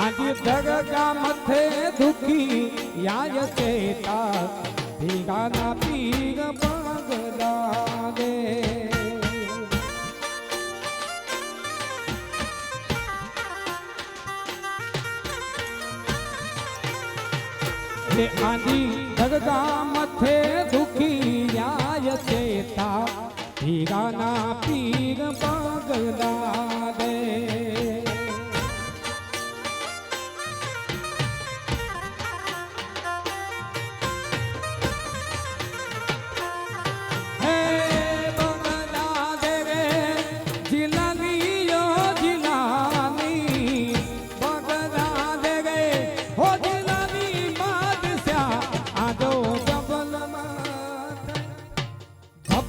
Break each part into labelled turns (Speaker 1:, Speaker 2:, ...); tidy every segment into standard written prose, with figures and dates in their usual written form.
Speaker 1: आज दरगा मथे दुखी याय चेता भीगाना पीर पगला दे आंधी दरगा मथे दुखी याय चेता भीगाना पीर पगला दे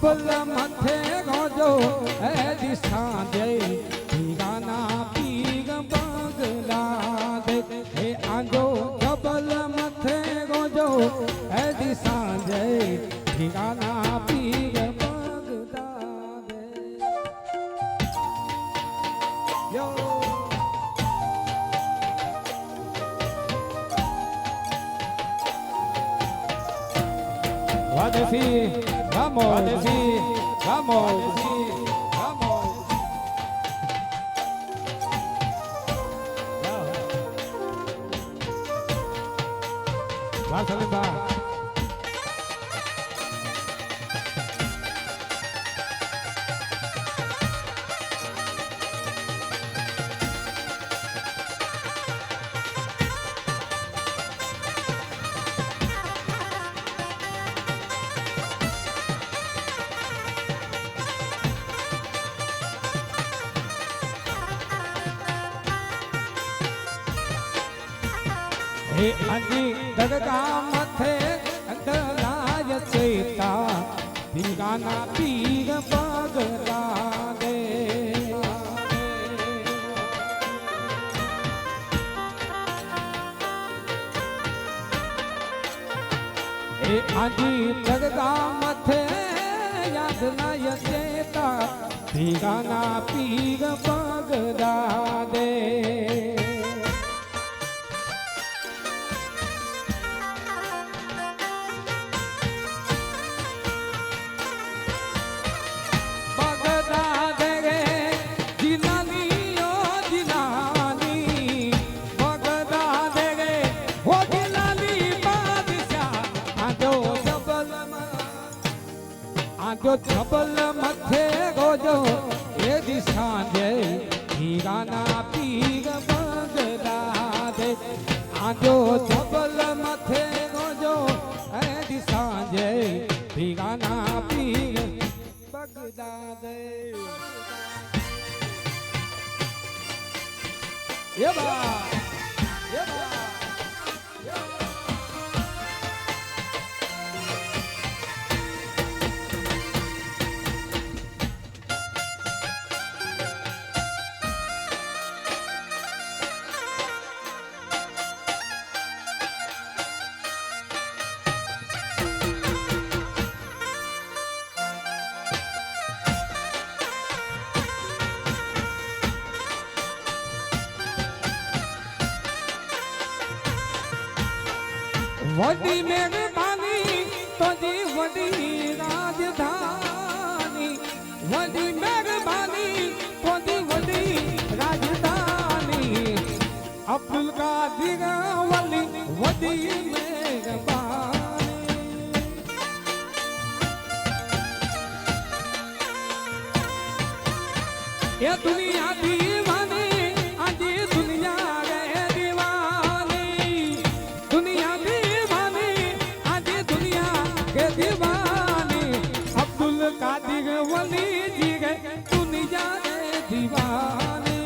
Speaker 1: बल मथे गोजो ऐसी सांझे भीगाना पीग बगला दे हे आंजो जबल मथे गोजो ऐसी सांझे भीगाना पीग बगला दे यो वादसी Vamos, sí, vamos, sí, vamos. Va, Salim, va. अंजी दरगा मथे अंदलाय चेता भीगाना पीर पगला दे अंजी दरगा मथे याद लाय चेता भीगाना पीर पगला दे जो छबल मथे गोजो ये दिशांजे भीगाना पीग बगला दे आजो छबल मथे गोजो ये दिशांजे भीगाना पीग बगला दे ये बा वडी मेहरबानी तुझी वडी राजधानी वडी मेहरबानी तुझी वडी राजधानी अब्दुल कादिर वली वडी मेहरबानी ये दुनिया दीवानी आज दुनिया गए दीवानी दुनिया दीवानी अब्दुल कादिर वली जी गए दुनिया के दीवानी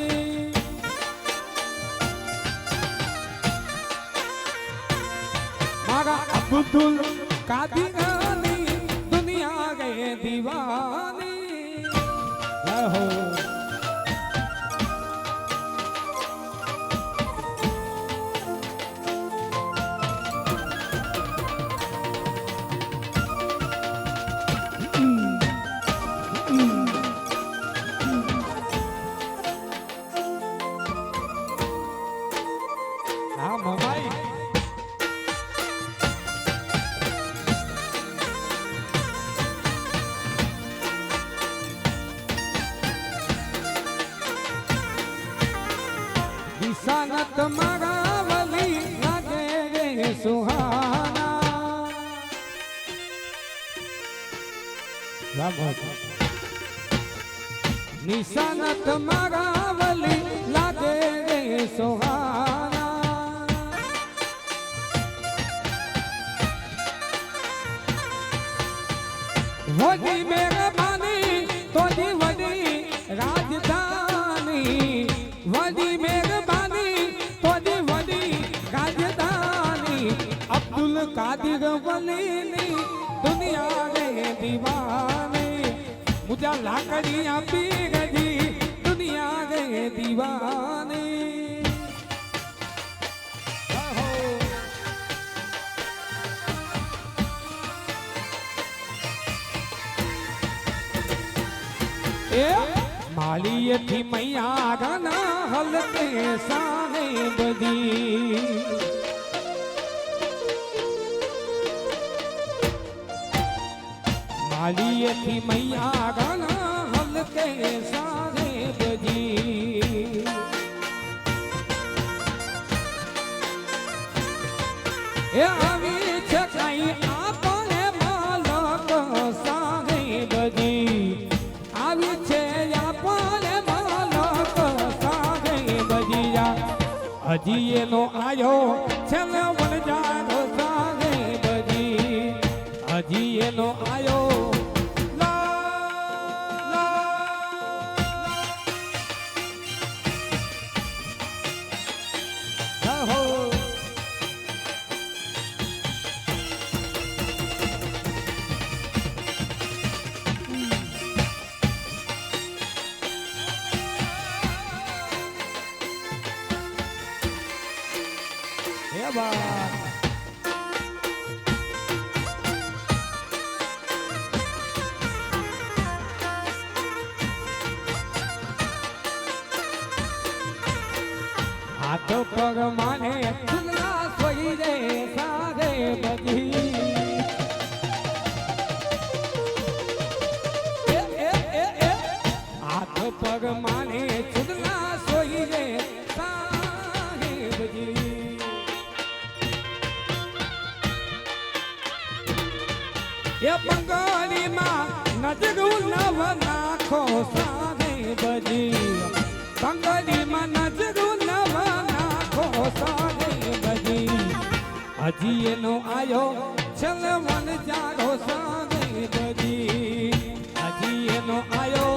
Speaker 1: मारा अब्दुल कादिर दुनिया गए दीवानी हो તમારા વલી લાગે રે સુહાના નિશાન તમારા વલી લાગે રે સુહાના વડી મહેરબાની તોજી વડી રાજધાની વડી મહેરબાની તોજી વડી રાજધાની અબ્દુલ કાદિર વલીની દુનિયા રે દીવાની મુજા લાકડીયા પીગજી દુનિયા રે દીવાની मालिय थी मैया गाना हलके साने बदी मालिय थी मैया गाना हलके साने बदी ए आवी छकाई आपने मालक साने बदी આવી છે યાપોલે માલક સાગે બજીયા હજી એનો આયો છેલ્લે વણજારો સાગે બજી હજી એનો આયો હાથ પગ માને સુગલા સોઈ રે સારે બધી હાથ પગ માને સુગલા સોઈ રે સારે બધી એ બંગાળીમાં નજરું નવ નાખો સારે બધી બંગાળીમાં નજરું નવ નાખો સારે બધી હજી એનો આયો છેલ્લે વન જાડો સારે બધી હજી એનો આયો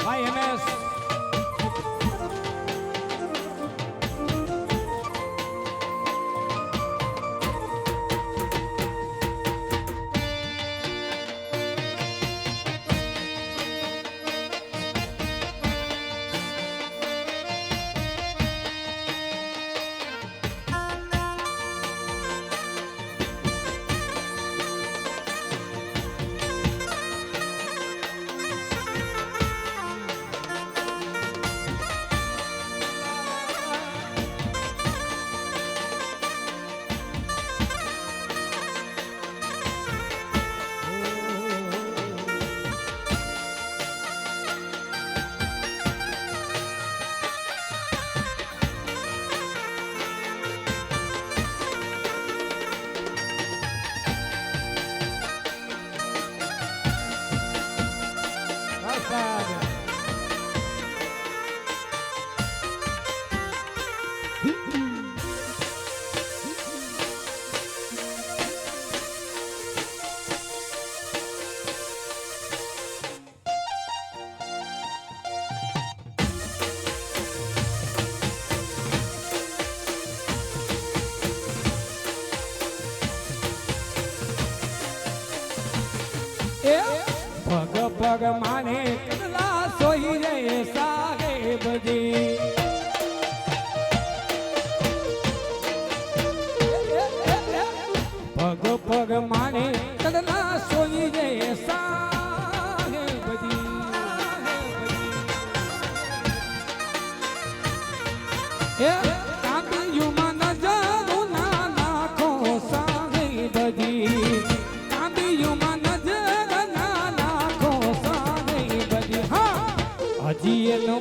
Speaker 1: ભાઈ એમએસ પગ પગ માને કદલા સોઈ રે સારે બજી પગ પગ માને કદલા સોઈ રે સારે બજી એ કાંતિયુમાં નજરો ના નાખો સારે બજી કાંતિયુમાં હજી એનો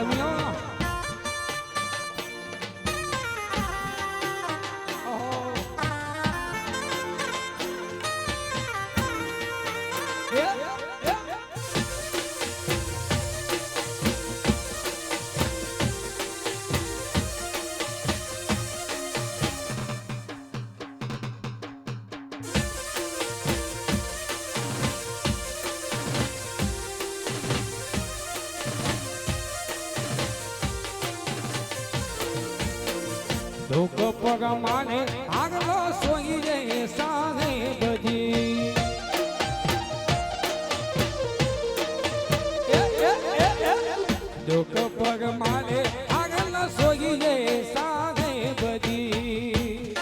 Speaker 1: વાલમીઓ ધોક પગ માને આગલો સોઈ રે સાને બજી ધોક પગ માને આગલો સોઈ રે સાને બજી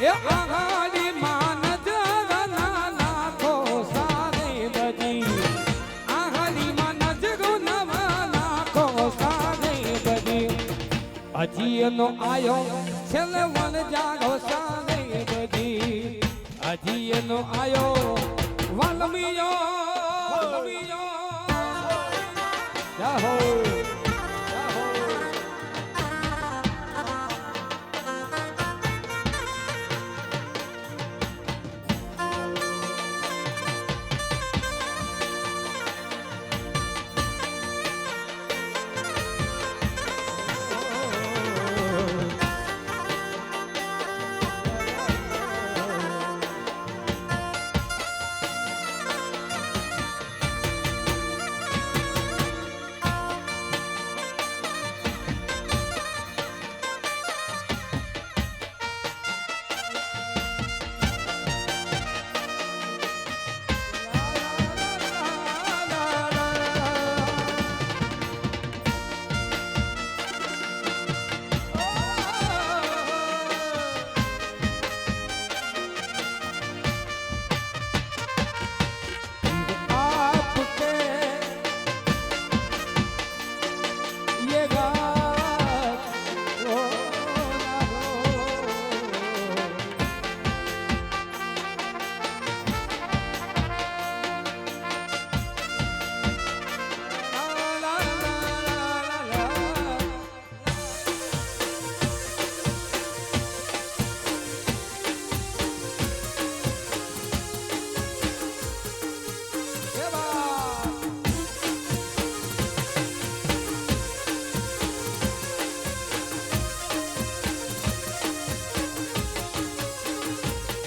Speaker 1: એ આગાડી માન જગના નાખો સાને બજી હજી એનો આયો છેલ્લે વન જાગો સાને બધી હજી એનો આયો વાલ્મીયો જાહો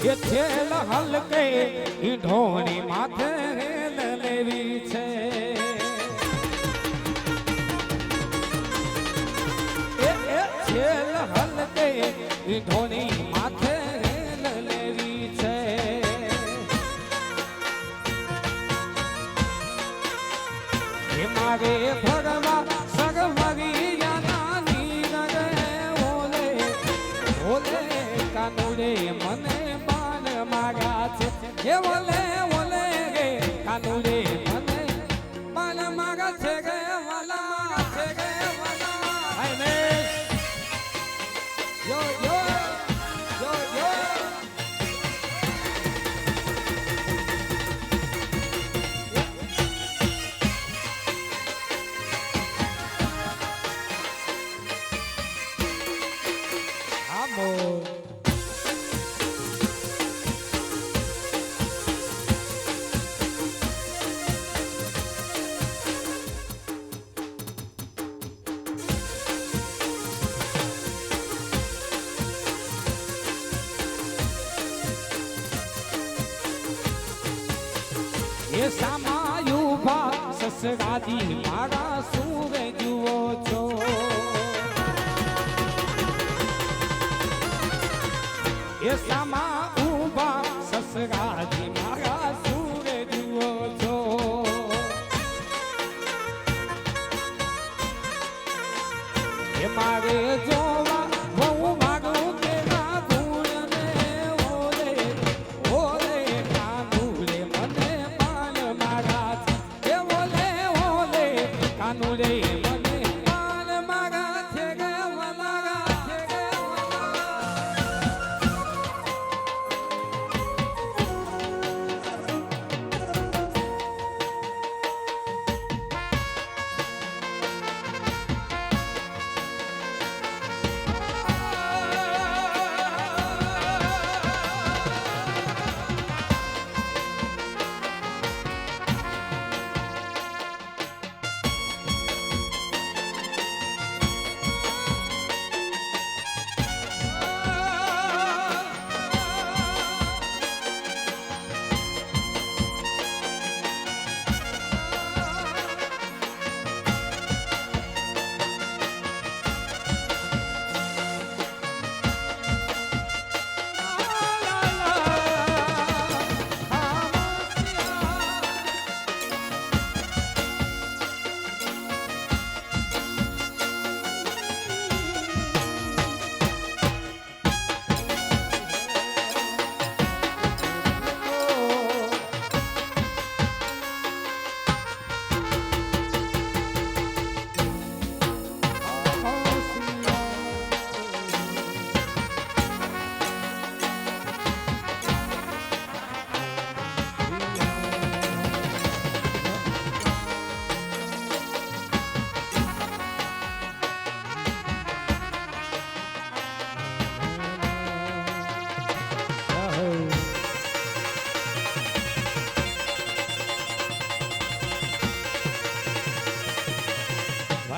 Speaker 1: ये छेल हलके ढोणी माथे लेवी छे छेल हलके ढोणी माथे लेवी छे मारे भगवा सगमगी नानी रे ओले ओले कानूरे मने मागा छे ये ओले ओले गे कानूरे मने पान मागा छे गे वाला छे गे वाला हाय ने यो यो यो यो amor ये समायु भा ससरादी मारा सूरे जुओ छो ये समा उभा ससरादी मारा सूरे जुओ छो ये मारे जोवा बहु मागो तेरा गुण ने ओले ओले कानूरे मने पान मागा ये ओले ओले कानूरे मने पान मागा छे गे वलागा छे गे वला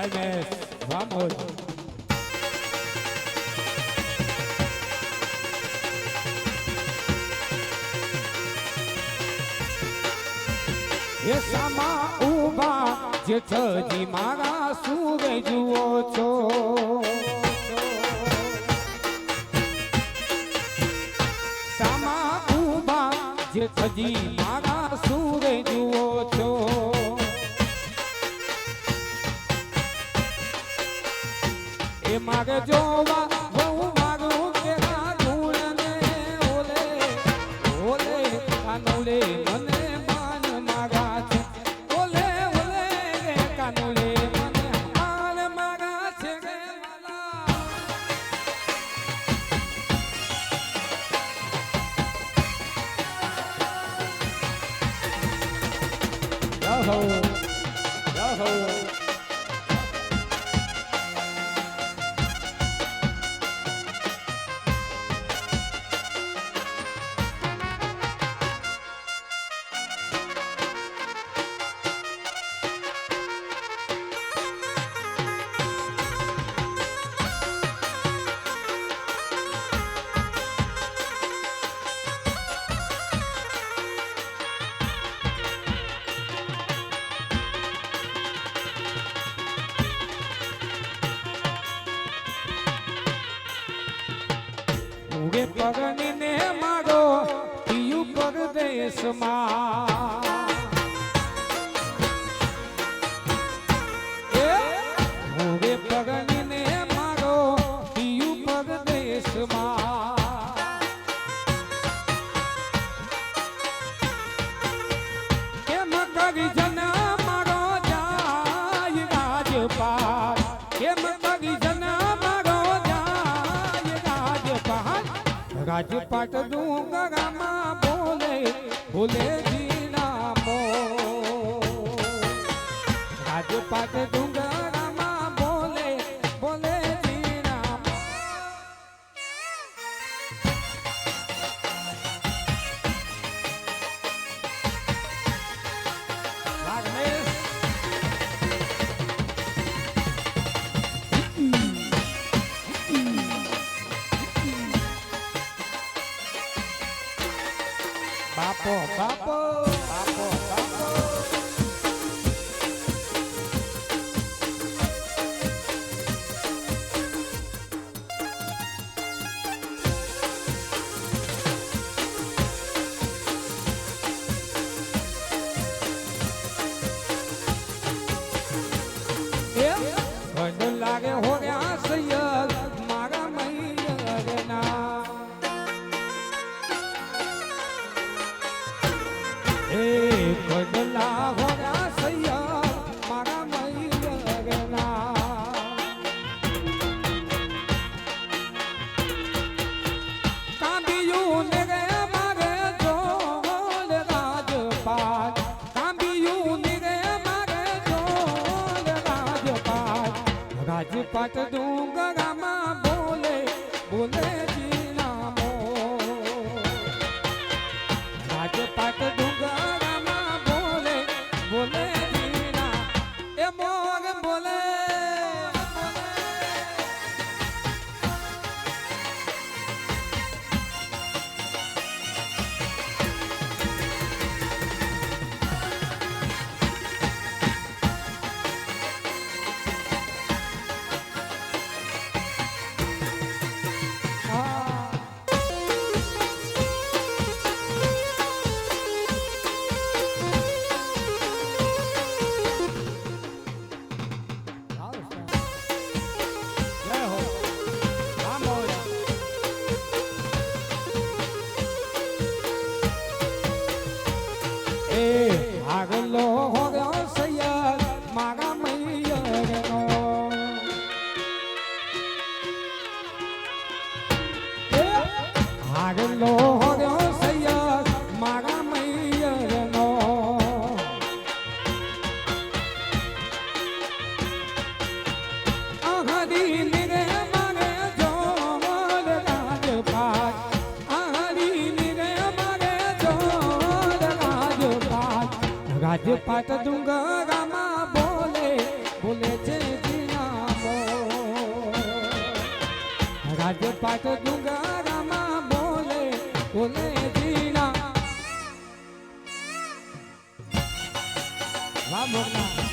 Speaker 1: ભાઈ મેં વાહ મોજ એ સામા ઉભા જે છજી મારા સુરે જુઓ છો સામા ઉભા જે છજી મારા સુરે જુઓ છો એ માગે જોવા બહુ માગું કે ગુણ ને ઓલે ઓલે કાનોલે મને માન માગા છે ઓલે ઓલે કાનોલે મને માન માગા છે રે વાલા યહો યહો ઉગે પગની ને મારો પિયું પરદેશમાં એ ઉગે પગની ને મારો પિયું પરદેશમાં કેમ કરી જન મારો જાય રાજપાલ કેમ કરી જન રાજપાટ ડુંગરામાં બોલે બોલે જીનામો રાજપાટ ડુંગરામાં બોલે બોલે જીનામો બાપો બાપો બાપો બાપો ઘર લાગે હોર્યા સૈયદ મારા મૈયરના કડલા હોરા સૈયા મારા મૈયરના કાંબિયું ને રે મારે જોલ રાજપાલ કાંબિયું ને રે મારે જોલ રાજપાલ રાજપાટ ડુંગરામાં બોલે બોલે જીનામો રાજપાટ ડુંગરામાં બોલે બોલે જીના એ મોગ બોલે આગલો હોર્યો સૈયદ મારા મૈયરનો આગલો હોર્યો સૈયદ મારા મૈયરનો આહરી નિરે મારે જોલ રાજપાલ આહરી નિરે મારે જોલ રાજપાલ રાજપાટ ડુંગરામાં બોલે બોલે છે રાજપાટ ડુંગરામાં બોલે બોલે જીણા વાહ મોગના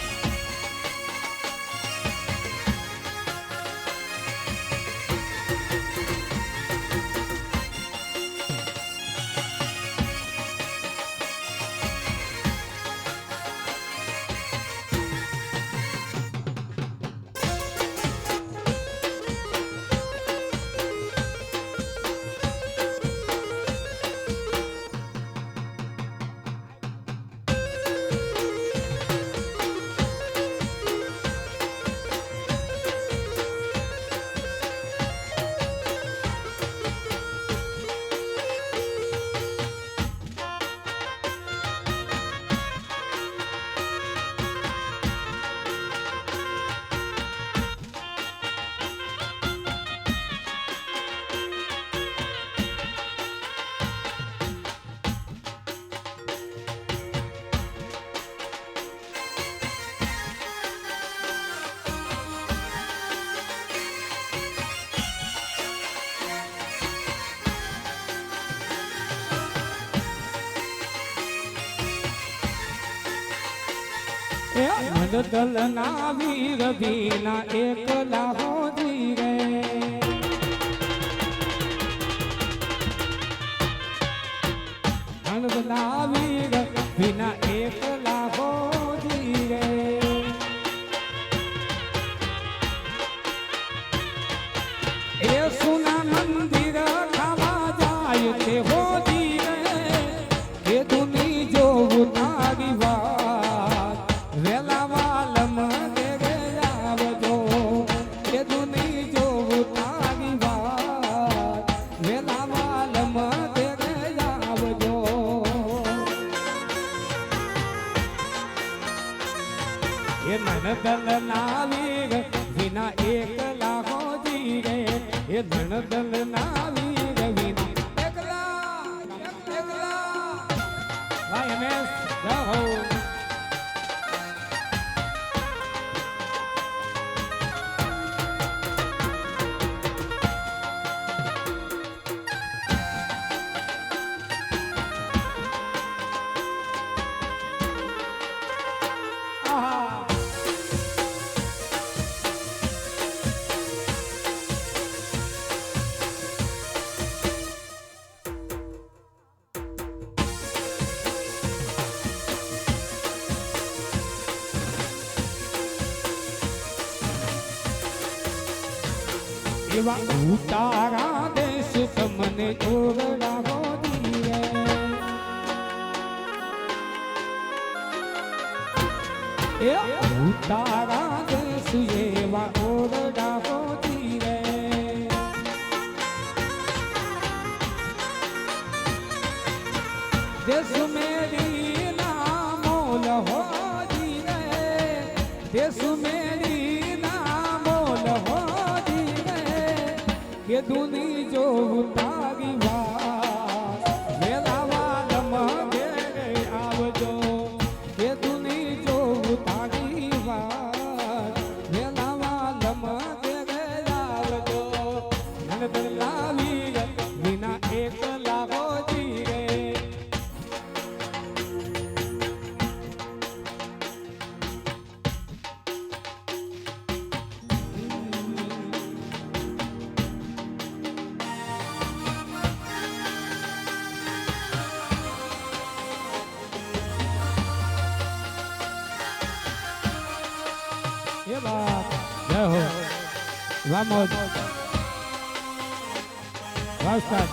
Speaker 1: દલ ના વીર ભીના એકલા હોજી રે ના વીર ભીના એકલા હોજી રે એ સુના મંદિર ખાવા જાય તે હોજી રે એ દુની જોવું તારી વાત વેલા વાલમ દેગે આવજો એ દુની જોવું તારી વાત વેલા વાલમ દેગે આવજો એ નણદલ ના વીર વિના એકલા હોજી રે એ નણદલ ના વીર વિના એકલા ભાઈ એમએસ જય હો એવા ઉતારા દેશ તમને જોગડા હોજી રે એ ઉતારા દેશ એવા ઓરડા હોજી રે દેશ મેરી ના મોલ હોજી રે દેશ મેરી ના મોલ હોજી કે દુની જો તારી વાત વેલા વાલમ ઘેરે આવજો કે દુની જો તારી વાત વેલા વાલમ ઘેરે આવજો નંદ લાવી વિના એકલા હોજી રે જય હો વામોદ વાસ્તા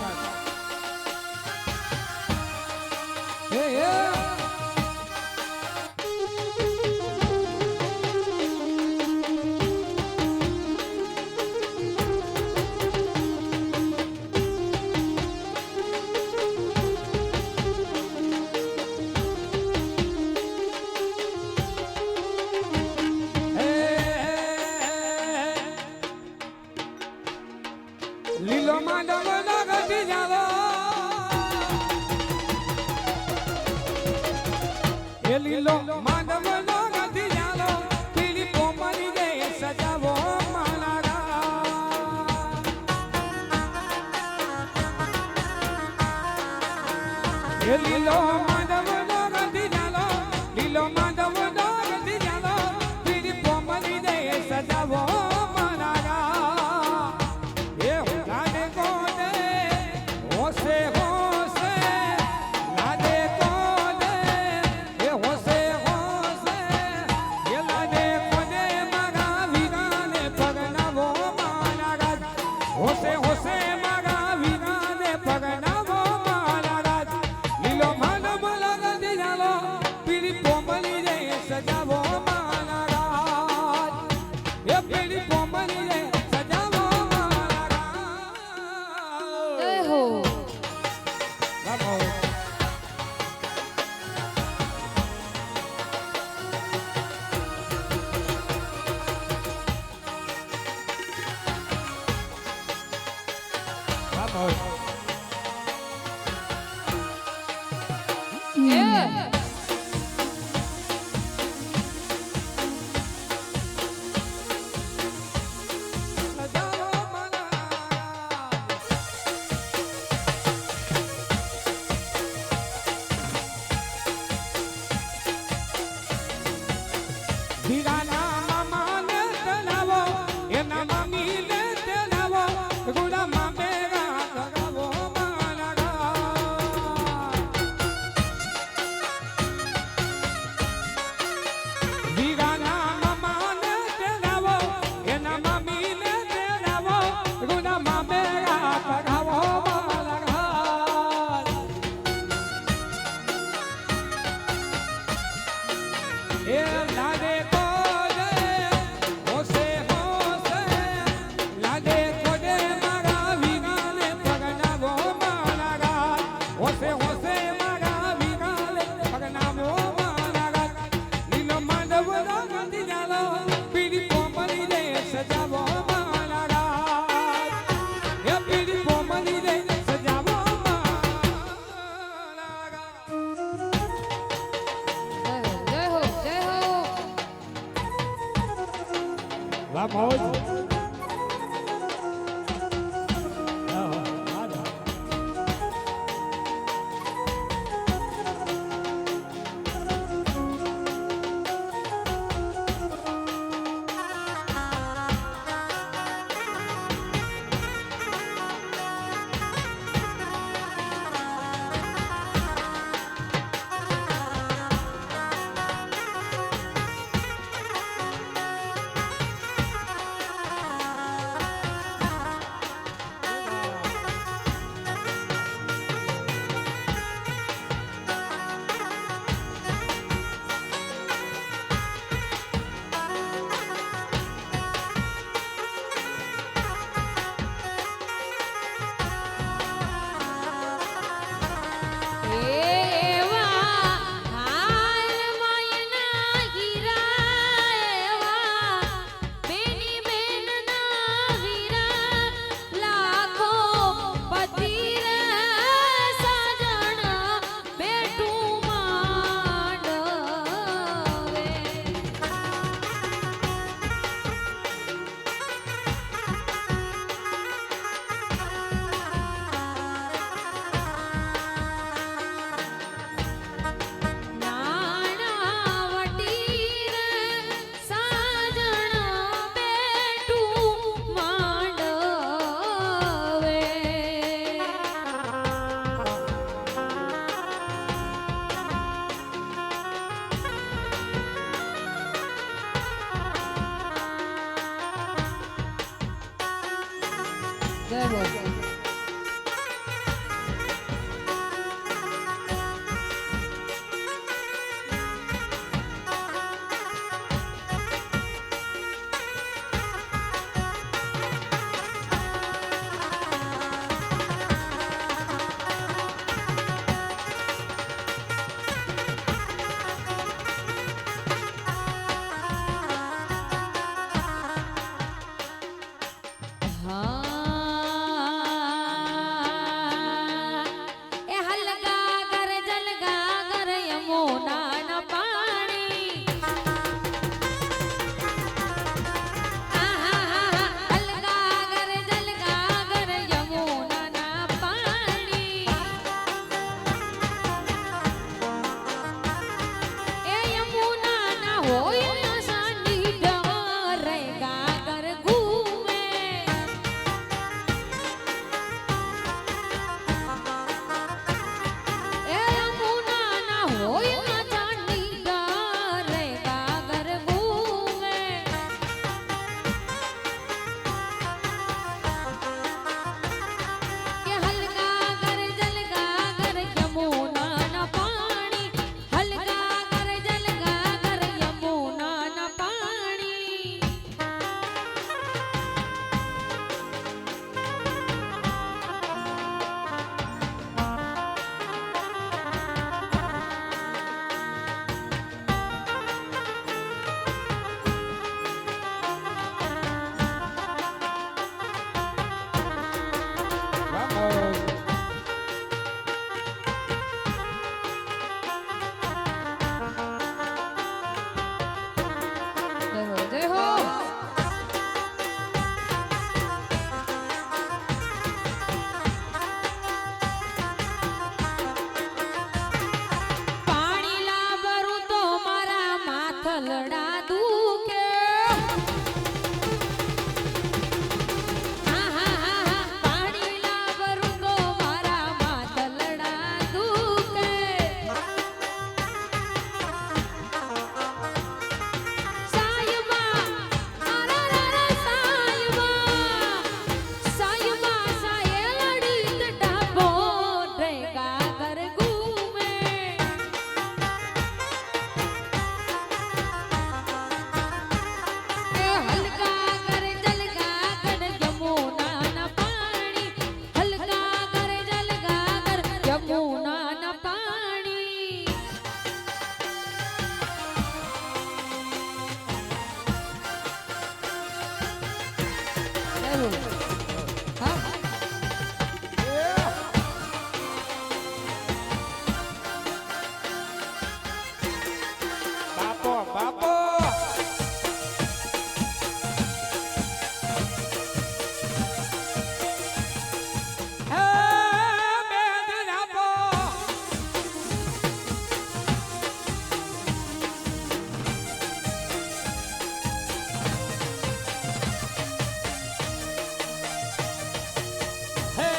Speaker 1: એ લીલો માંડવ નગતી જાવો એ લીલો માંડવ નગતી જાવો પીળી કોમળી દે સજાવો મારા લીલો માંડવનો ગંધી જાલો લીલો માંડવનો ગંધી જાલો પીડી પોમલી દે સજાવો મારા ગા એ લાડે કોને હોશે હોશે લાડે કોને એ હોશે હોશે એ લાડે કોને મારા વીરાને પગનાવો મારા ગા હોશે હોશે મારા વીરાને પગનાવો મારા ગા લીલો માંડવ લગતી જાલો પીડી પોમલી દે સજાવો મારા ગા એ પીડી પોમલી દે સજાવો મારા ગા
Speaker 2: જય હો
Speaker 1: બાપો બાપો
Speaker 2: એ
Speaker 1: સજાવો મારા વીરાના મામાને તેલાવો એના મામીને તેલાવો ગુડા મામે ગાવો મારા ગા વીરાના મામાને તેલાવો એના મામીને તેલાવો ગુડા મામે ગાવો મારા ગા એ લાડે કોડે હોશે હોશે લાડે કોડે મારા વીરાને પગનાવો મારા ગા હોશે હોશે મારા વીરાને પગનાવો મારા ગા લીલો માંડવ ગંધી જાલો પીડી પોમલી દે સજાવો મારા ગા એ પીડી પોમલી દે સજાવો મારા ગા
Speaker 2: જય હો જય હો
Speaker 1: વાહ મોજ
Speaker 2: એવા હાલ માયના હીરા એવા બેની બેનના વીરા લાખો પતિર સાજણ બેઠું માંડવે નાણાવટી રે સાજણ બેઠું માંડવે જય હો હા હોય ના સાંડી ડરે ગાગર ઘૂમે એ યમુના ના હોય ના સાંડી ડરે ગાગર ઘૂમે કે હલકા કર જલગા કર યમુના ના પાણી હલકા કર જલગા કર યમુના ના પાણી
Speaker 1: વાહ.
Speaker 2: જય હો પાણી લાવરું તો મારા માથલડા દુખે પાણી લાવરું તો મારા માથલડા દુખે સાયબા અરરર સાયબા સાયલડી તટાપો રે ગાગર ઘૂમે એ હલકા કર જલગા કર યમુના ના પાણી હલકા કર જલગા કર યમુના ના પાણી હા
Speaker 1: બાપો બાપો હે બેન આપો હે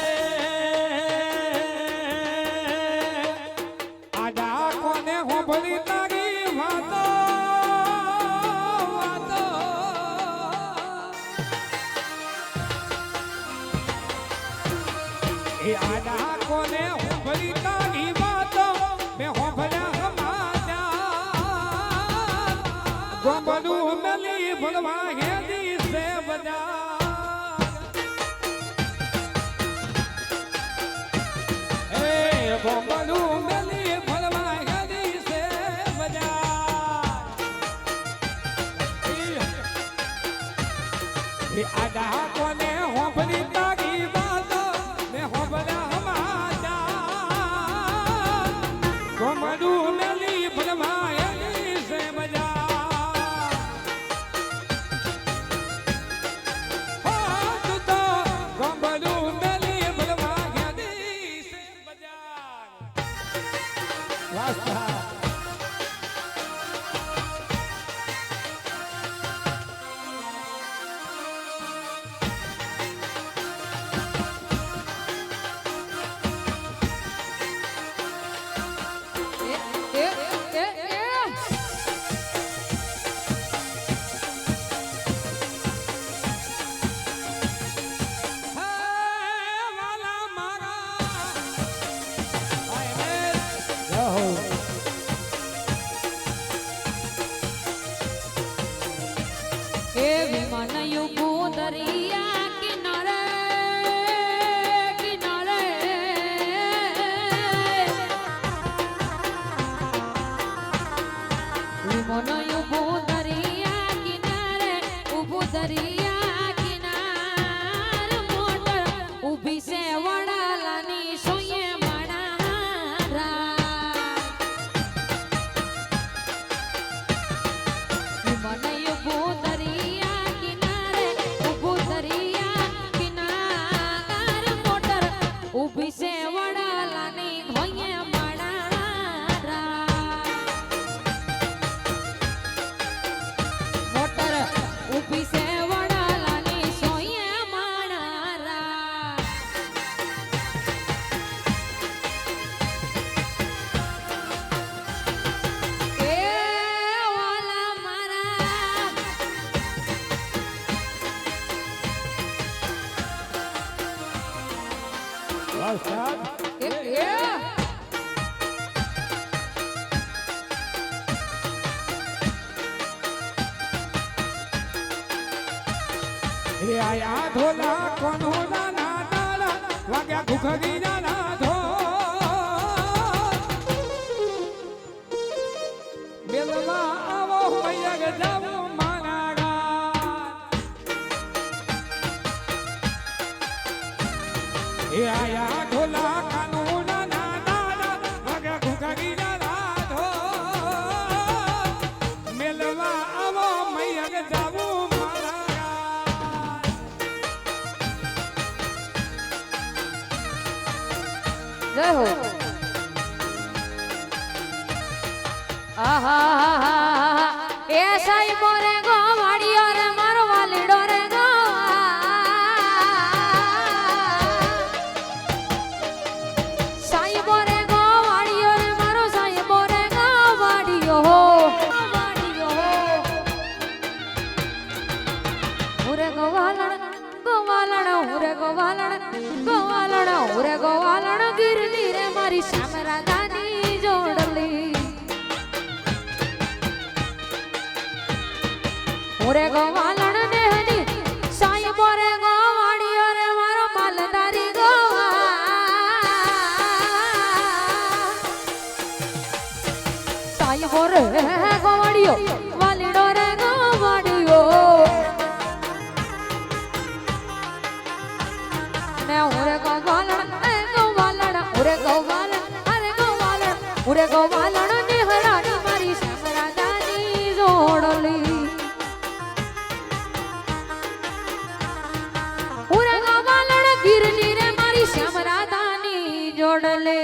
Speaker 1: આડા કોને હોભળી તારી વાતો વાતો એ આડા કોને હોભળી તારી વાતો મેં હોભળ્યા સમાચાર ગોબડું મેલી ભણવા હેદી છે બજાર એ ગોબડું મેલી ભણવા હેદી છે બજાર એ આડા કોને હોભળી તારી વાતો મેં હોભળ્યા સમાચાર ગોબડું મેલી ભણવા હેદી છે બજાર હો તું તો ગોબડું મેલી ભણવા હેદી છે બજાર વાસ્તા
Speaker 2: દરિયા કિનારે કિનારે વિમાન ઉભું દરિયા કિનારે ઉભું દરિયા કિનારે મોટર ઊભી છે વડાલાની સોયે માણારા વિમાન ઉભું દરિયા કિનારે ઉભું દરિયા કિનારે મોટર ઊભી છે વડાલાની સોયે માણારા
Speaker 1: વરસાદ એ આયા ધોલા કોનો ના નાળા વાગ્યા ઘુઘરી ના ધો બેલમાં આવો મૈયા જાવો મારા ગાન એ આયા ધોલા કાનો ના નાળા વાગ્યા ઘુઘરી ના ધો મેલમાં આવો મૈયા જાવો
Speaker 2: જય હો આહા એ સાઈ મોરે ગો વાડિયો રે મારો વાલીડો રે ગો સાઈ મોરે ગો વાડિયો રે મારો સાઈ મોરે ગો વાડિયો હો ઉરે ગોવાલણ ઉરે ગોવાલણ ઉરે ગોવાલણ ગીરની રે મારી શ્યામ રાધાની જોડલી ઉરે ગોવાલણ નેહની સાઈ બોરે ગોવાડિયો રે મારો માલધારી ગોવા સાઈ બોરે ગોવાડિયો વાલીડો રે ગોવાડિયો ઉરે ગોવાલણ ઉરે ગોવાલણ નેહરાની મારી શ્યામ રાધાની જોડલી ઉરે ગોવાલણ ગીરની રે મારી શ્યામ રાધાની જોડલે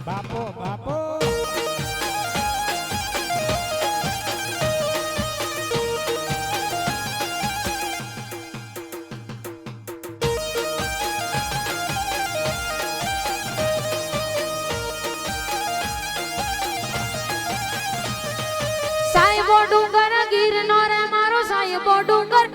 Speaker 1: બાપો બાપો
Speaker 2: સાહેબો ડુંગર ગીરનો રે મારો સાહેબો ડુંગર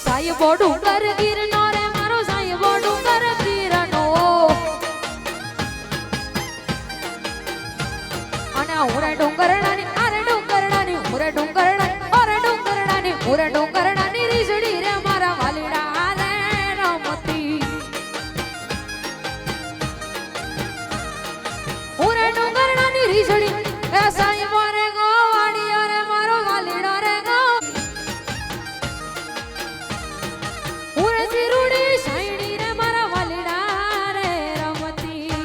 Speaker 2: સાહેબો ડુંગર ગીરનો રે મારો સાહેબો ડુંગર ગીરનો અને ઉરે ડુંગરડાની ઉરે ડુંગરડાની રીસડી રે મારા વાલીડા રે રમતી ઉરે ડુંગરડાની રીસડી એ સાહેબો રે ગોવાડિયો રે મારો વાલીડો રે ગો ઉરે સિરુડી સાઈડી રે મારા વાલીડા રે રમતી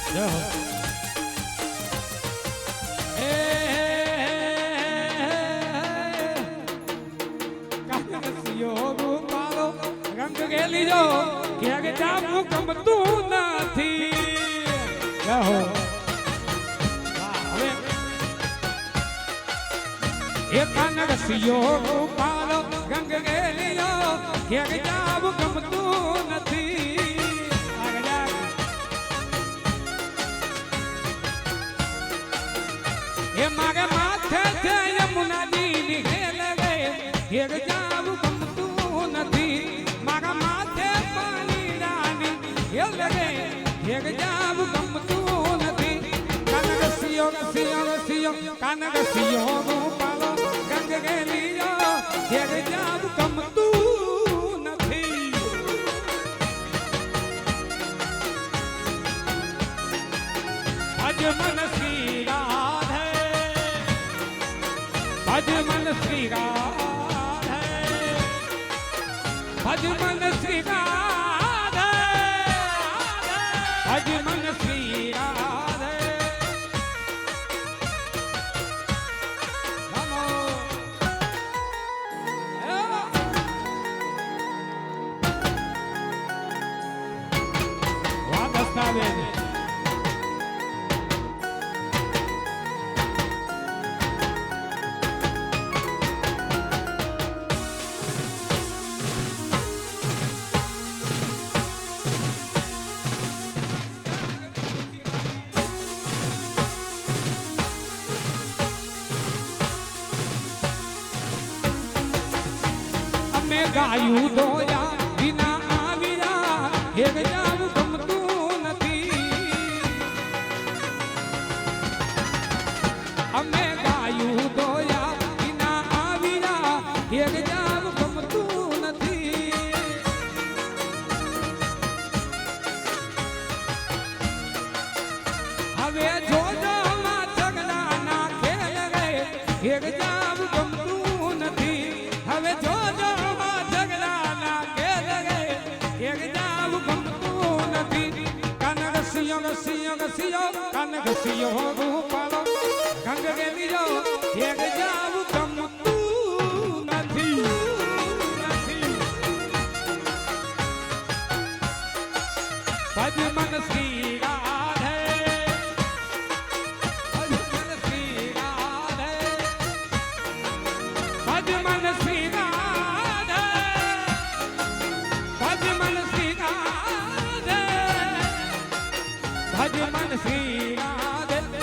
Speaker 1: જય હો રંગ ગેલી જો ક્યાંક જાવું ગમતું નથી જય હો હવે એ કાનક સિયો પાલો રંગ ગેલી જો ક્યાંક જાવું ગમતું નથી એ મારે માથે છે યમુનાજી ની હેલ ગે હેર જાવું ગમતું નથી મારા માથે પાણી રાની હેલ ગે હેર જાવું ગમતું નથી કાનક સિયો કાનક સિયો પાલો ગંગ ગેલી હેર જાવું ગમતું નથી શ્રી રાધે ભજ મન શ્રી રાધે ગાયું દોયા વિના આવ્યા હેગ જાવું ગમતું નથી અમે ગાયું દોયા વિના આવ્યા હેગ જાવું ગમતું નથી હવે જોજો માં ઝગડા ના ખેલ રે હેગ જાવું ગમતું નથી હવે જોજો Siyo rupalo ganga geliyo yeg jawu gamtu nathi bhaj man Shri Radhe bhaj man Shri Radhe bhaj man Shri Radhe bhaj man Shri Radhe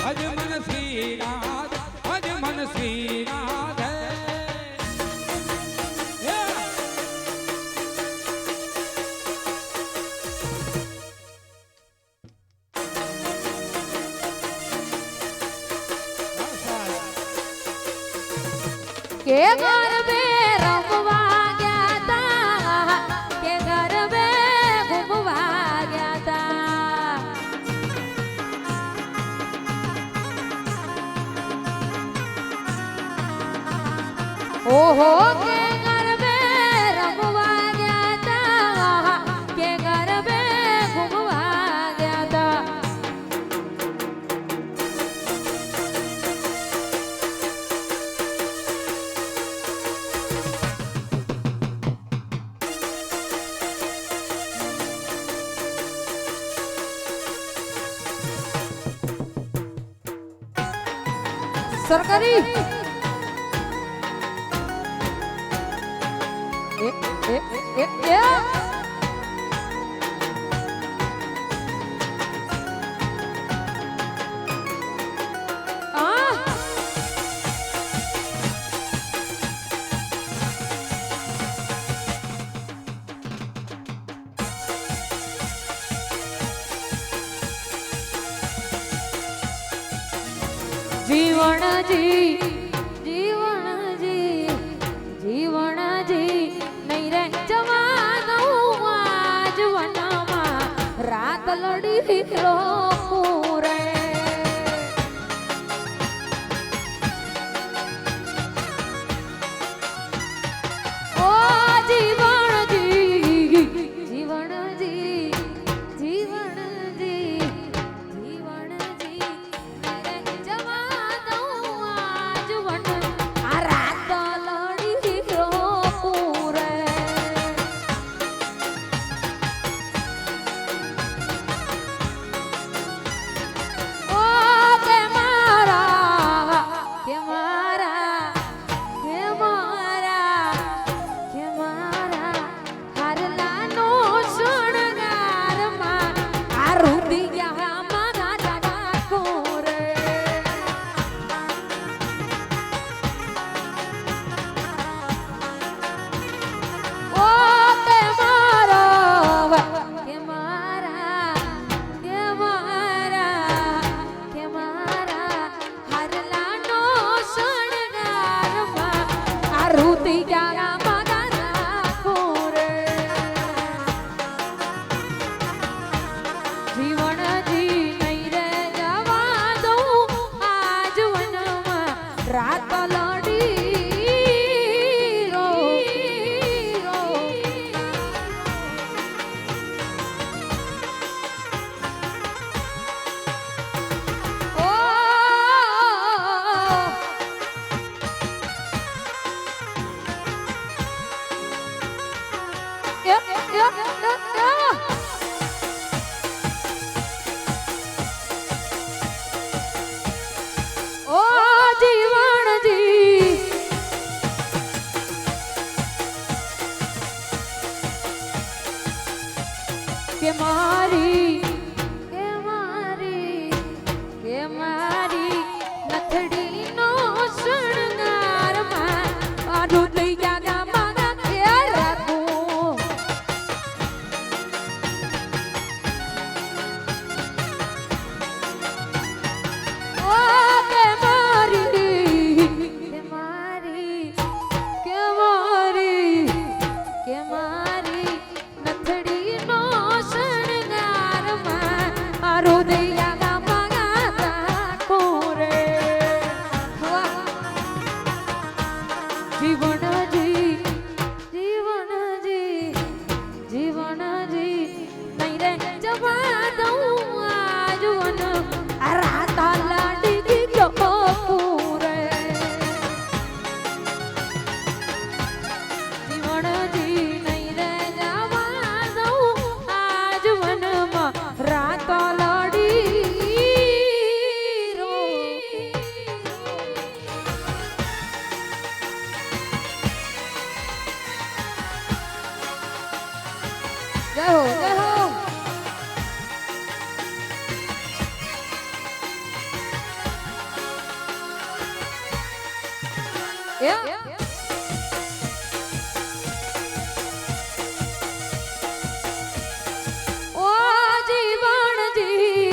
Speaker 1: bhaj man Shri
Speaker 2: કે ગરબે રમવા ગયા તા કે ગરબે ઘૂમવા ગયા તા ઓહો કે ગરબે રમવા ગયા તા કે ગરબે ઘૂમવા ગયા તા સરકારી જીવણજી જીવણજી જીવણજી નહીં રે જવાનો આજ વનમાં રાત લડી પૂરે ઓ જીવણજી જીવણજી જીવણજી જીવણજી ઓ જીવણજી કે મારી નથડીનો શણગાર મારું થઈ ગયા મારા ખેર રાખું ઓ કે મારી નથડીનો શણગાર મારું થઈ ગયા જીવનજી નહીં રે જવા દઉં આજવન આ રાતા લાડી ગયો પૂરે જીવનજી નહીં રે જવા દઉં આજવનમાં રાતા લાડી જય હો ઓ જીવણજી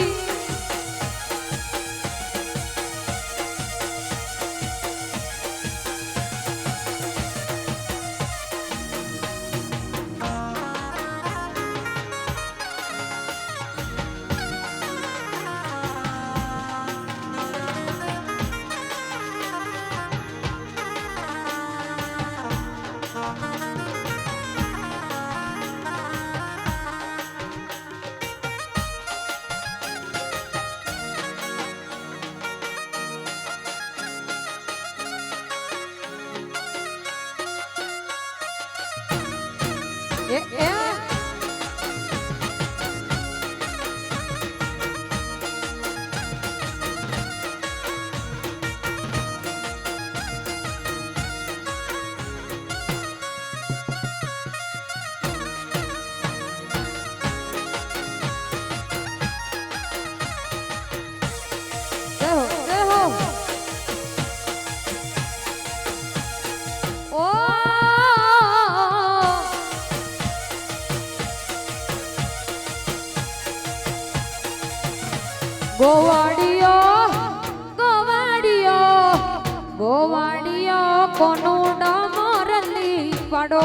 Speaker 2: ગોવાડિયો કોનું ડમરલી પાડો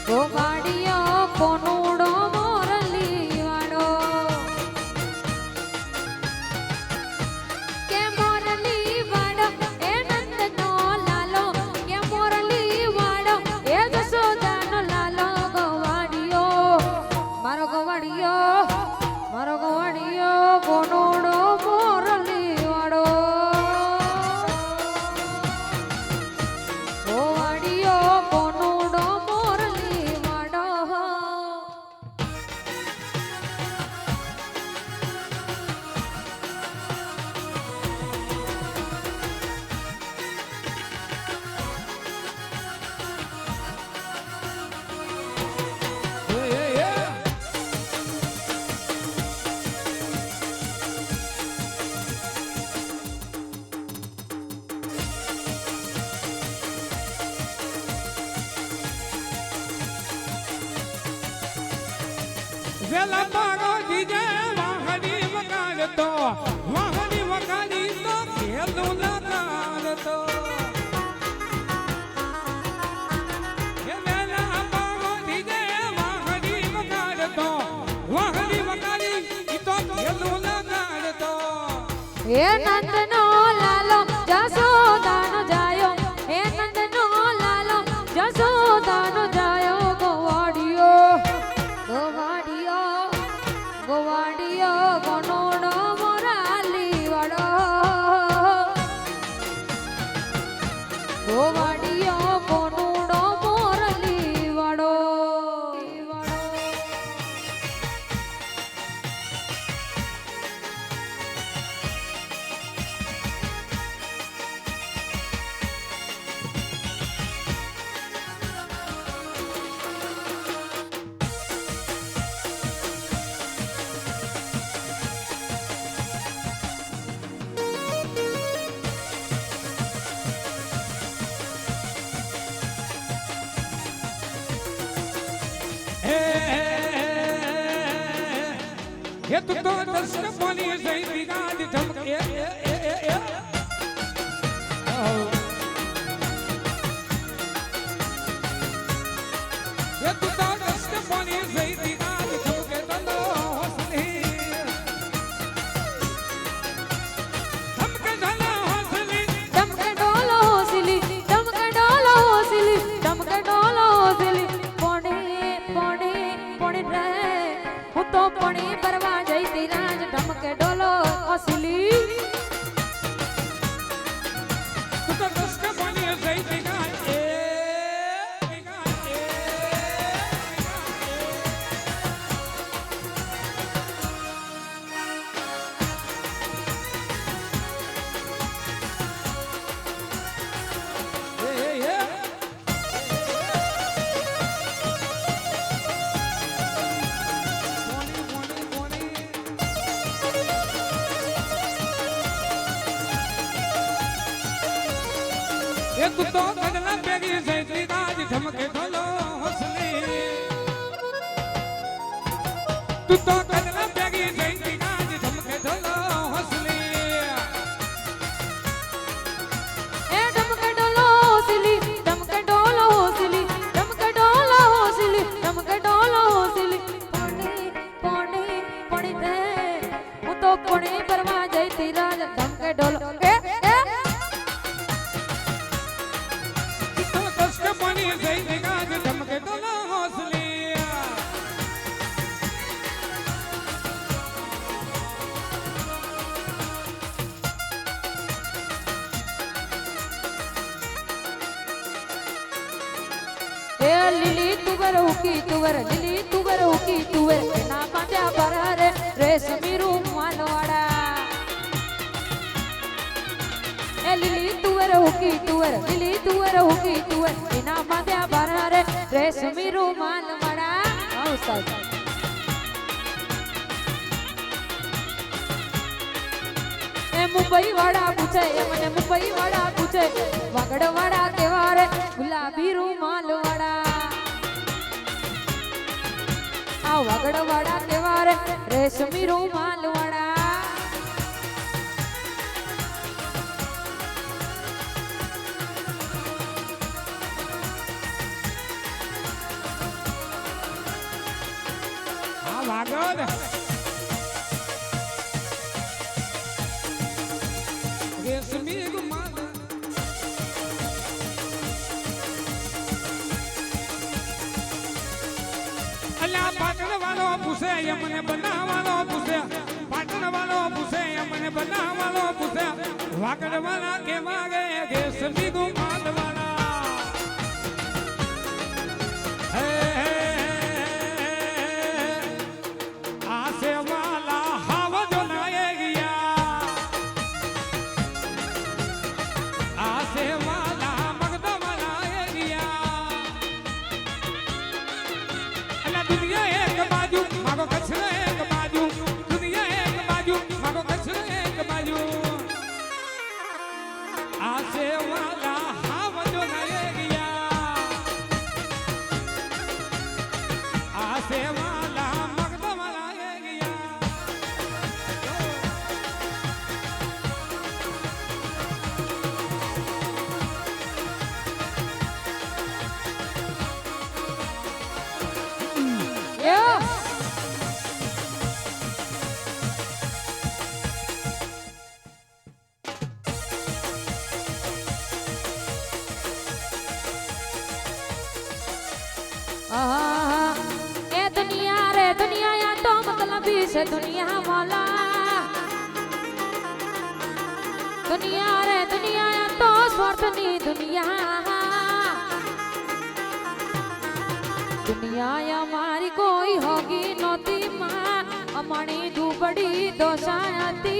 Speaker 2: ગોવાડિયો કોનું ડમરલી વાડો કે મોરલી વાડો એ નંદનો લાલો કે મોરલી વાડો એ જસોદાનો લાલો ગોવાડિયો કોનુડો મોરલી વાડો ગોવાડિયો કોનુડો મોરલી વાડો
Speaker 1: વેલા પાડો દીજે વાહની વગાડતો વાહની વગાડી તો ખેલું લગાડતો વેલા પાડો દીજે વાહની વગાડતો વાહની વગાડી તો ખેલું લગાડતો
Speaker 2: હે નંદનો લાલો જસોદાનો જાયો હે નંદનો લાલો જસોદાનો જાયો ગોવાડિયો કોનુડો મોરલી વાડો ગોવાડિયો કોનું
Speaker 1: એ તું તો દર્શન બોલી જઈ દિગાજ ધમકે એ તું તો દર્શન બોલી જઈ દિગાજ ધમકે તનો હોસલી ધમકે ધનો હોસલી
Speaker 2: ધમકે ડોલો હોસલી ધમકે ડોલો હોસલી ધમકે ડોલો હોસલી પોણે પોણે પોણે રે હું તો પોણે પરવા જઈતી રાજ ધમકે ડોલો હોસલી
Speaker 1: તું તો દર્શન બોલી જઈ દિગાજ એ તું તો કડલા પેરી જઈ ગાજ ધમકે ઢોલો હોસલી તું તો કડલા પેરી જઈ ગાજ ધમકે ઢોલો હોસલી
Speaker 2: એ ધમકે ડોલો હોસલી ધમકે ડોલો હોસલી ધમકે ડોલો હોસલી ધમકે ડોલો હોસલી પોણે પોણે પોણે રે હું તો પોણે પરવા જઈતી રાજ ધમકે ડોલો એ
Speaker 1: તો દસ્ક બની જઈ ગાજ ધમકે ઢોલો હોસલી
Speaker 2: એ લીલી તુવર ઉકી તુવર લીલી તુવર ઉકી તુવર ના પાંડ્યા બરારે રેશમી રૂમાલ વાળા એ લીલી તુવર ઉકી તુવર લીલી તુવર ઉકી તુવર ના પાંડ્યા બરારે રેશમી રૂમાલ વાળા આવ સાહેબ એ મુંબઈ વાળા પૂછે એ મને મુંબઈ વાળા પૂછે વાગડ વાળા કેવા રે ગુલાબી રૂમાલ વાળા આ વાગડ વાળા કેવા રે રેશમી રૂમાલ વાળા
Speaker 1: હા વાગડ રેશમી ગુમાલ અલ્યા પાટણ વાળો પૂછે એ મને બનાવવાનો પૂછે પાટણ વાળો પૂછે એ મને બનાવવાનો પૂછે વાગડ વાળા કે વાગે રેશમી ગુમાલ વાળા હે આસે વાલા હાવ જો નાએ ગયા આસે વાલા મગદ વાળા ગયા અલા દુનિયા એક બાજુ માગો કચ્છ એક બાજુ દુનિયા એક બાજુ માગો કચ્છ એક બાજુ આસે વાલા હાવ જો નાએ ગયા આસે વાલા મગદ વાળા ગયા
Speaker 2: Yeah. ए दुनिया रे दुनिया या तो मतलब से दुनिया वाला दुनिया रे दुनिया या तो स्वार्थनी दुनिया दुनिया हमारी कोई होगी नोती माँ अमणी दुबड़ी दोसाती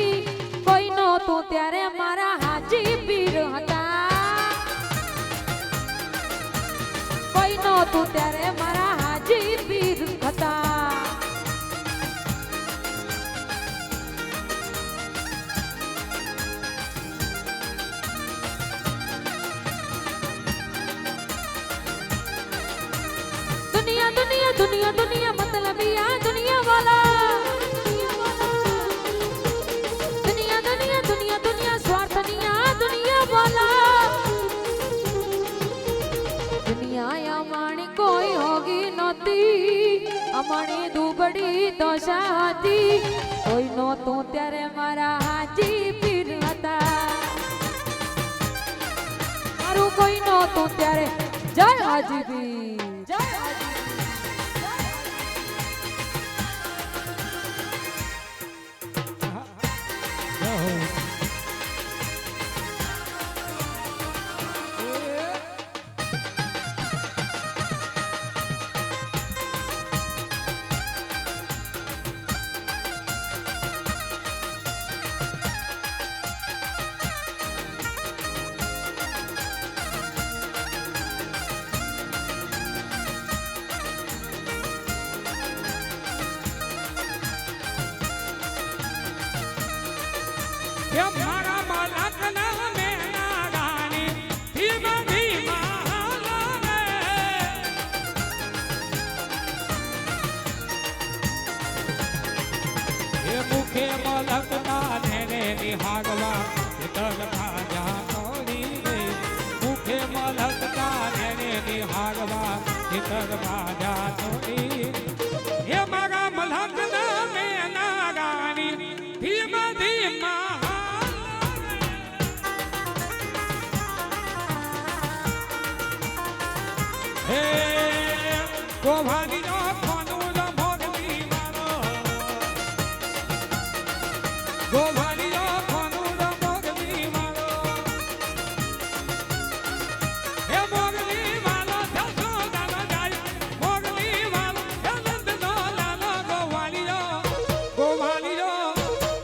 Speaker 2: कोई नो तू त्यारे मारा हाजी पीर हता कोई नो तू त्यारे मारा हाजी पीर हता दुनिया दुनिया दुनिया दुनिया मतलब या दुनिया वाला અમારી દુબળી દશા હતી કોઈ નહોતું ત્યારે મારા હાજી પીર હતા મારું કોઈ નહોતું ત્યારે જય હાજી પીર જય હાજી
Speaker 1: એ મારા મલકના મેના રાણી ધીમા ધીમા હાલે એ મુખે મલકના નેને નિહાળવા તલ ભાજા તોડી ગઈ મુખે મલકના નેને નિહાળવા તલ ભાજા તોડી એ મારા મલકના મેના રાણી ધીમા ધીમા ગોભાની નો કોનું મોગલી મારો ગોભાની નો કોનું મોગલી મારો એ મોગલી મારો થસો દાનો જાય મોગલી મારો નંદ નો લાલો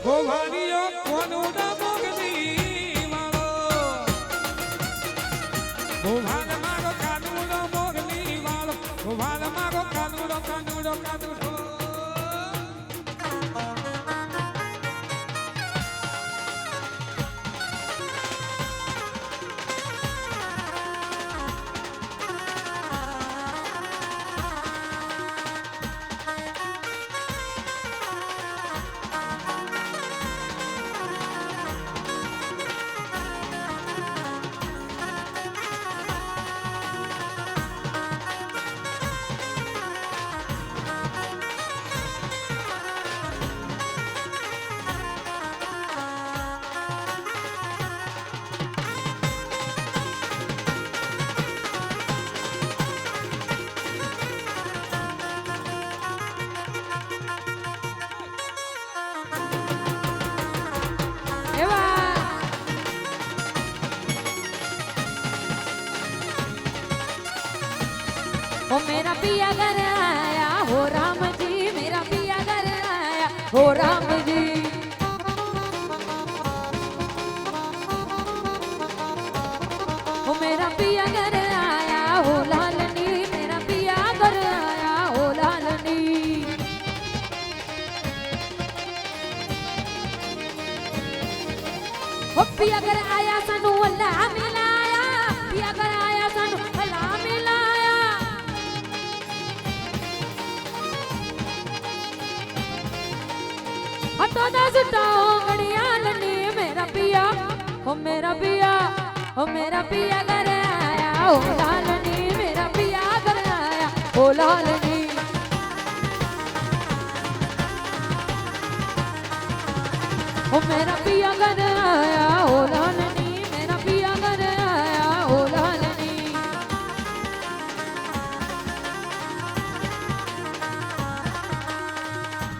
Speaker 1: ગોવાલીઓ કોનું મોગલી મારો ગોભાન મારો કાનું મોગલી મારો ગોભાન મારો કાનુડો કાનુડો કાનુડો
Speaker 2: ओ मेरा पिया घर आया हो राम जी मेरा पिया घर आया हो राम जी ओ मेरा पिया घर आया हो लालनी मेरा पिया घर आया हो लालनी ओ पिया घर आया सनु अल्लाह मिलाया पिया घर आया सनु अल्लाह मिलाया हटो दस टाओ घड़ियालनी मेरा पिया ओ मेरा पिया ओ मेरा पिया घर आया ओ लालनी मेरा पिया घर आया ओ लालनी ओ मेरा पिया घर आया ओ लालनी मेरा पिया घर आया ओ लालनी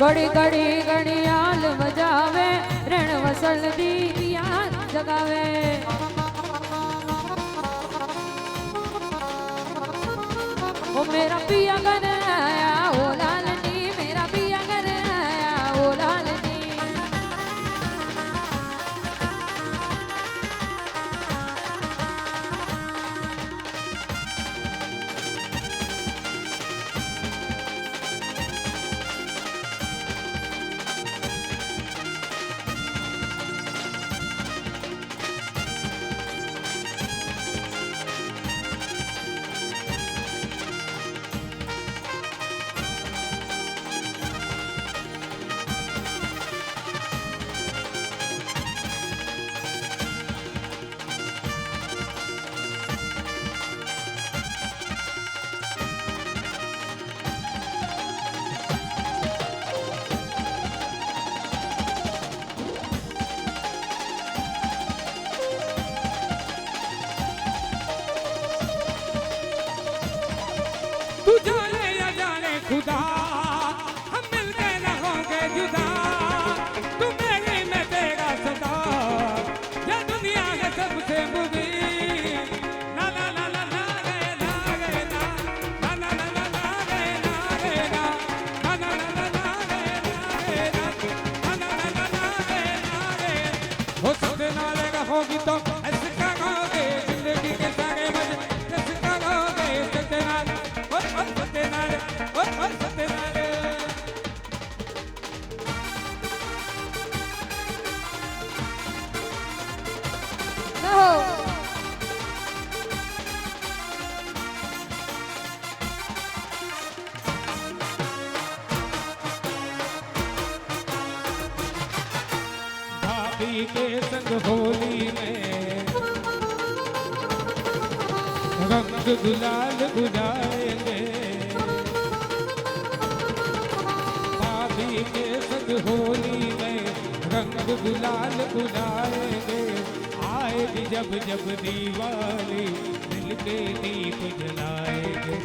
Speaker 2: घड़ी घड़ी घड़ियाल बजावे रण वसल दी पिया जगावे ओ मेरा पिया घर आया ओ लालनी मेरा पिया घर आया ओ लालनी
Speaker 1: खुदा हम मिलके रहोगे जुदा तू मेरी मैं तेरा सदा ये दुनिया है सबसे बुरी ना ना ना ना ना रे ना रे ना ना ना ना ना ना रे ना रे ना ना ना ना ना ना रे ना रे ना ना ना ना ना ना रे ना रे हो सबसे नाले रहोगी तो ऐसे करोगे जिंदगी के सारे मजे ऐसे करोगे सत्यनारायण ओ सत्यनारायण ओ सत्यनारायण
Speaker 2: कहो
Speaker 1: भाभी के संग होली में रंग गुलाल उड़ाएंगे भाभी के संग होली में रंग गुलाल उड़ाएंगे आएगी जब जब दिवाली मिलके दीप जलाएंगे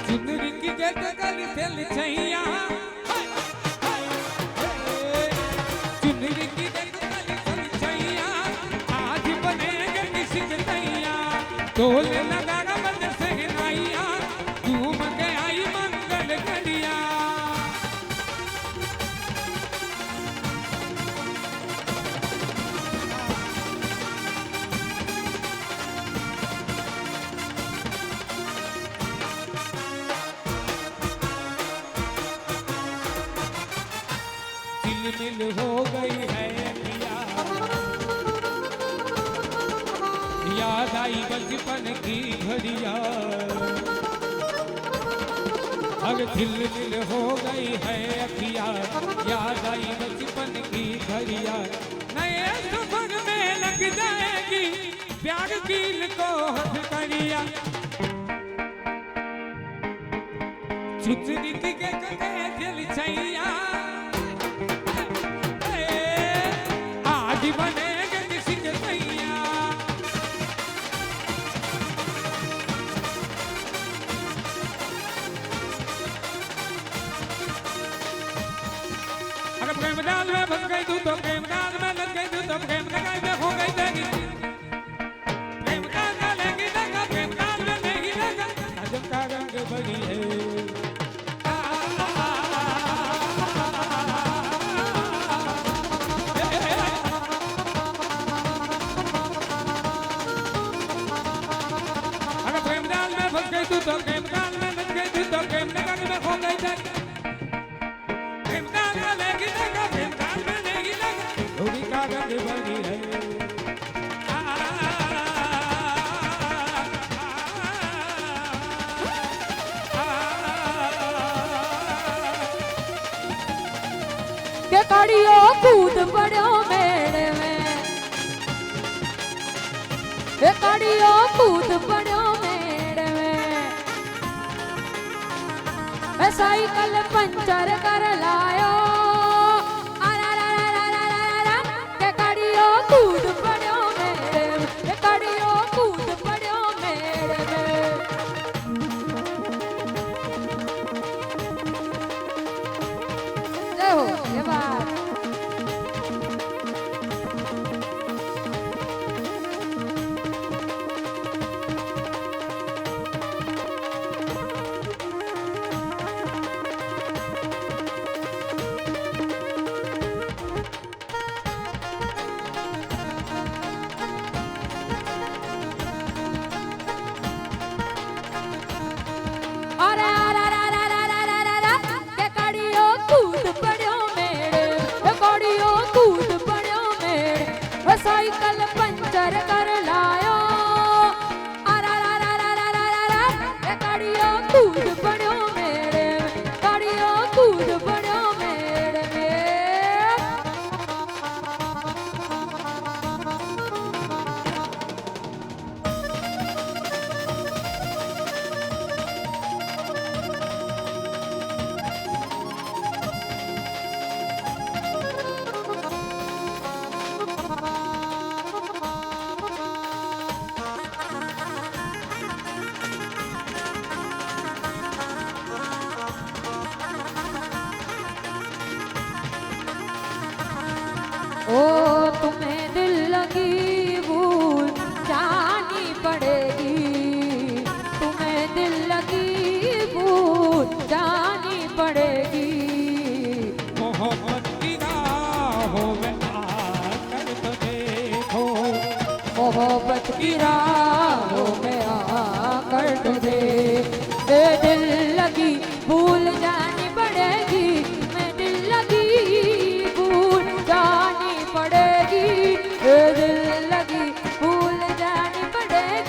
Speaker 1: चुनरी की जट गली चल छैया चुनरी की जट गली चल छैया आज बनेंगे किसी के तैया ढोल लगा बज सहनाइया झूम के आई मंगल घड़िया चिलमिल हो गई है अखियाँ याद आई बचपन की घड़िया अगर झिलमिल हो गई है अखियाँ याद आई बचपन की घड़िया नए सफर में लग जाएगी प्यार कील को हथकड़िया चुचरी की के जल छैया आज बनेंगे किसी के तैया अगर प्रेम डाल में बन गई तू तो प्रेम डाल में लग गई तू तो प्रेम लगाई में हो गई तेरी प्रेम डाल में लेगी लगा प्रेम डाल में लेगी लगा नजम का रंग बनी है अगर प्रेम डाल में फंस गई तू तो प्रेम डाल में लग गई तू तो प्रेम लगाई में हो गई तेरी प्रेम डाल में लेगी लगा प्रेम डाल में लेगी लगा होली का रंग बनी है
Speaker 2: के कड़ियो कूद पड़ो मेरे में के कड़ियो कूद पड़ो मेरे में साइकिल पंचर कर लायो के कड़ियो कूद पड़ो मेरे में के कड़ियो कूद पड़ो मेरे में देखो ये बात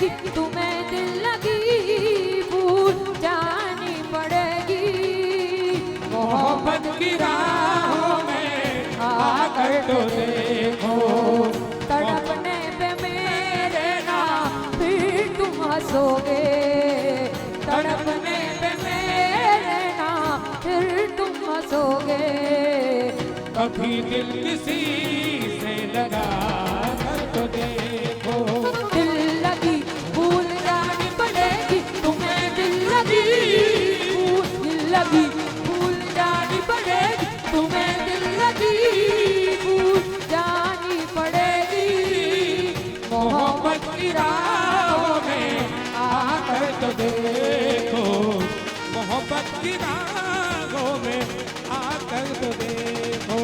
Speaker 2: पड़ेगी, तुम्हें दिल लगी भूल जानी पड़ेगी।
Speaker 1: मोहब्बत की राहों में आकर तो देखो,
Speaker 2: तड़पने पे मेरे ना फिर तुम हंसोगे, तड़पने पे मेरे ना फिर तुम हंसोगे।
Speaker 1: कभी दिल किसी से लगा कर तो देखो,
Speaker 2: दिल लगी भूल जानी पड़ेगी, तुम्हें दिल लगी भूल जानी पड़ेगी, तुम्हें दिल लगी भूल जानी पड़ेगी।
Speaker 1: मोहब्बत की राहों में आकर तो देखो, मोहब्बत की राहों में आकर तो देखो।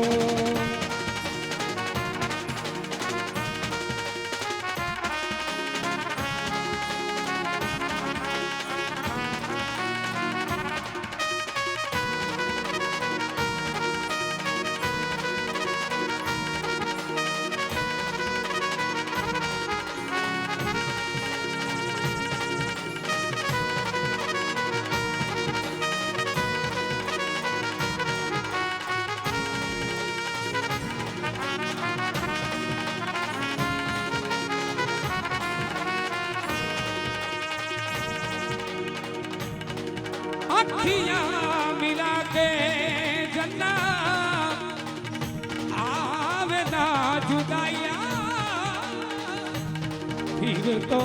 Speaker 1: अखियां मिला के जन्ना आवे ना जुदाइयां, फिर तो